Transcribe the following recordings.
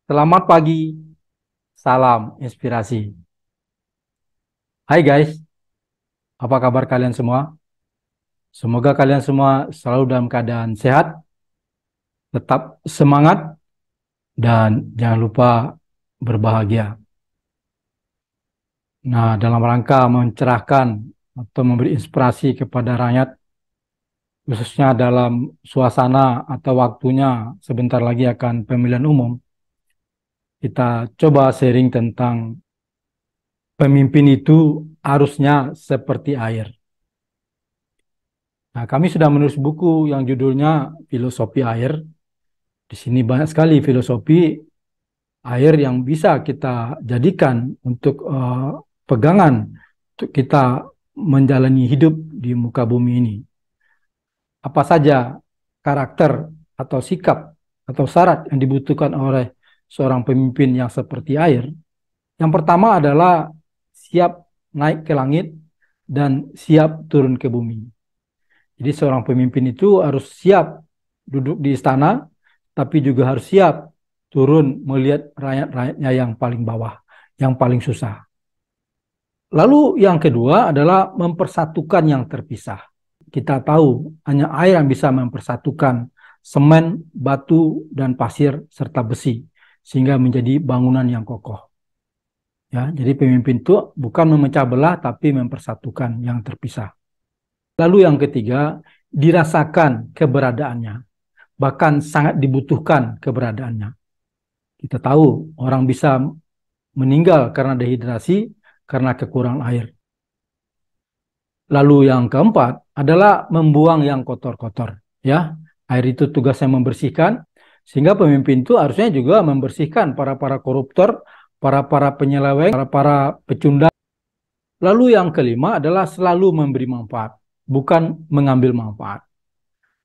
Selamat pagi, salam inspirasi. Hai guys, apa kabar kalian semua? Semoga kalian semua selalu dalam keadaan sehat, tetap semangat, dan jangan lupa berbahagia. Nah, dalam rangka mencerahkan atau memberi inspirasi kepada rakyat, khususnya dalam suasana atau waktunya sebentar lagi akan pemilihan umum, kita coba sharing tentang pemimpin itu harusnya seperti air. Nah, kami sudah menulis buku yang judulnya Filosofi Air. Di sini banyak sekali filosofi air yang bisa kita jadikan untuk pegangan untuk kita menjalani hidup di muka bumi ini. Apa saja karakter atau sikap atau syarat yang dibutuhkan oleh seorang pemimpin yang seperti air? Yang pertama adalah siap naik ke langit dan siap turun ke bumi. Jadi seorang pemimpin itu harus siap duduk di istana, tapi juga harus siap turun melihat rakyat-rakyatnya yang paling bawah, yang paling susah. Lalu yang kedua adalah mempersatukan yang terpisah. Kita tahu hanya air yang bisa mempersatukan semen, batu, dan pasir, serta besi, sehingga menjadi bangunan yang kokoh. Ya, jadi pemimpin itu bukan memecah belah, tapi mempersatukan yang terpisah. Lalu yang ketiga, dirasakan keberadaannya. Bahkan sangat dibutuhkan keberadaannya. Kita tahu orang bisa meninggal karena dehidrasi, karena kekurangan air. Lalu yang keempat adalah membuang yang kotor-kotor. Ya, air itu tugasnya membersihkan, sehingga pemimpin itu harusnya juga membersihkan para koruptor, para penyeleweng, para pecundang. Lalu yang kelima adalah selalu memberi manfaat, bukan mengambil manfaat.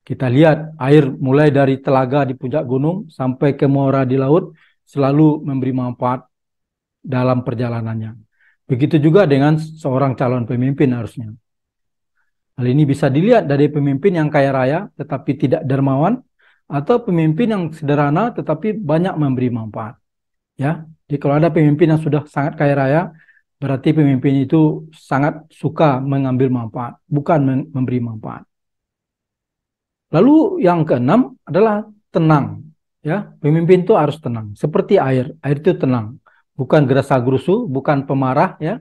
Kita lihat air mulai dari telaga di puncak gunung sampai ke muara di laut selalu memberi manfaat dalam perjalanannya. Begitu juga dengan seorang calon pemimpin harusnya. Hal ini bisa dilihat dari pemimpin yang kaya raya tetapi tidak dermawan, atau pemimpin yang sederhana tetapi banyak memberi manfaat. Ya, jadi kalau ada pemimpin yang sudah sangat kaya raya, berarti pemimpin itu sangat suka mengambil manfaat, bukan memberi manfaat. Lalu yang keenam adalah tenang. Ya, pemimpin itu harus tenang, seperti air. Air itu tenang, bukan gerasa-gerusu, bukan pemarah. Ya.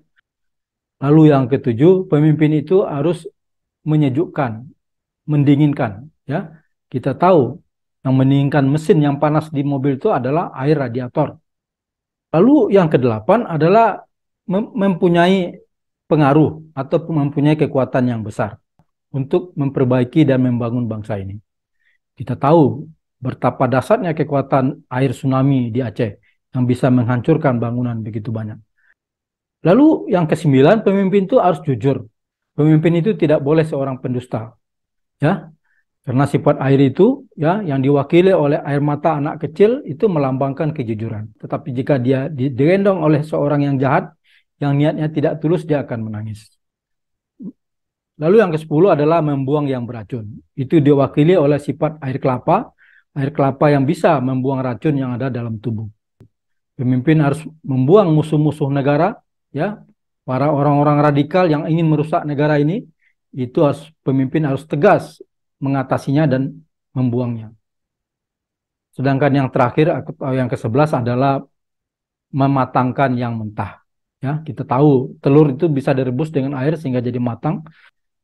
Lalu yang ketujuh, pemimpin itu harus menyejukkan, mendinginkan. Ya, kita tahu yang mendinginkan mesin yang panas di mobil itu adalah air radiator. Lalu yang kedelapan adalah mempunyai pengaruh atau mempunyai kekuatan yang besar untuk memperbaiki dan membangun bangsa ini. Kita tahu betapa dahsyatnya kekuatan air tsunami di Aceh yang bisa menghancurkan bangunan begitu banyak. Lalu yang kesembilan, pemimpin itu harus jujur. Pemimpin itu tidak boleh seorang pendusta. Ya, karena sifat air itu ya yang diwakili oleh air mata anak kecil itu melambangkan kejujuran. Tetapi jika dia digendong oleh seorang yang jahat, yang niatnya tidak tulus, dia akan menangis. Lalu yang ke-10 adalah membuang yang beracun. Itu diwakili oleh sifat air kelapa yang bisa membuang racun yang ada dalam tubuh. Pemimpin harus membuang musuh-musuh negara, ya, para orang-orang radikal yang ingin merusak negara ini, itu pemimpin harus tegas mengatasinya dan membuangnya. Sedangkan yang terakhir atau yang ke-11 adalah mematangkan yang mentah. Ya, kita tahu telur itu bisa direbus dengan air sehingga jadi matang.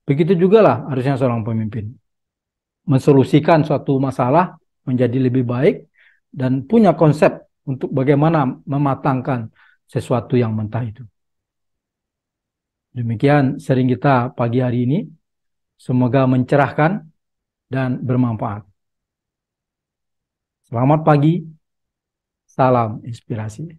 Begitu juga lah harusnya seorang pemimpin. Mensolusikan suatu masalah menjadi lebih baik dan punya konsep untuk bagaimana mematangkan sesuatu yang mentah itu. Demikian sering kita pagi hari ini. Semoga mencerahkan dan bermanfaat. Selamat pagi, salam inspirasi.